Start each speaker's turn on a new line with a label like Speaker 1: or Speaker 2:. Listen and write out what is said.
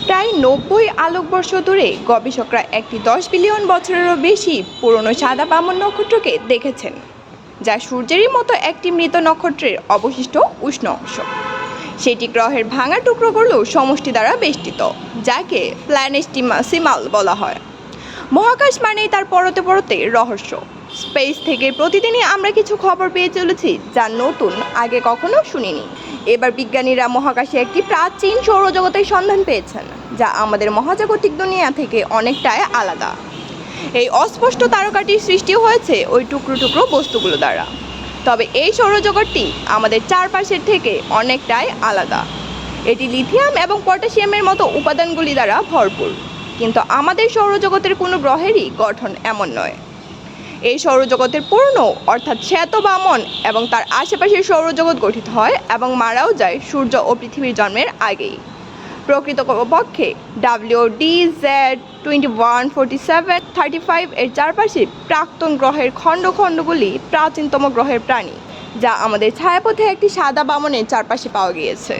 Speaker 1: প্রায় ৯০ আলোকবর্ষ দূরে গবেষকরা একটি ১০ বিলিয়ন বছরেরও বেশি পুরনো সাদা বামন নক্ষত্রকে দেখেছেন, যা সূর্যেরই মতো একটি মৃত নক্ষত্রের অবশিষ্ট উষ্ণ অংশ। সেটি গ্রহের ভাঙা টুকরোগুলোর সমষ্টি দ্বারা বেষ্টিত, যাকে প্ল্যানেটেসিমাল বলা হয়। মহাকাশ মানেই তার পরতে পরতে রহস্য। স্পেস থেকে প্রতিদিনই আমরা কিছু খবর পেয়ে চলেছি যা নতুন, আগে কখনো শুনিনি। এবার বিজ্ঞানীরা মহাকাশে একটি প্রাচীন সৌরজগতের সন্ধান পেয়েছেন, যা আমাদের মহাজাগতিক দুনিয়া থেকে অনেকটাই আলাদা। এই অস্পষ্ট তারকাটির সৃষ্টি হয়েছে ওই টুকরো টুকরো বস্তুগুলো দ্বারা। তবে এই সৌরজগৎটি আমাদের চারপাশের থেকে অনেকটাই আলাদা। এটি লিথিয়াম এবং পটাশিয়ামের মতো উপাদানগুলি দ্বারা ভরপুর, কিন্তু আমাদের সৌরজগতের কোনো গ্রহেরই গঠন এমন নয়। এই সৌরজগতের পুরনো অর্থাৎ শ্বেত বামন এবং তার আশেপাশের সৌরজগৎ গঠিত হয় এবং মারাও যায় সূর্য ও পৃথিবীর জন্মের আগেই। প্রকৃতপক্ষে WDZ214735 এর চারপাশে প্রাক্তন গ্রহের খণ্ডগুলি প্রাচীনতম গ্রহের প্রাণী, যা আমাদের ছায়াপথে একটি সাদা বামনের চারপাশে পাওয়া গিয়েছে।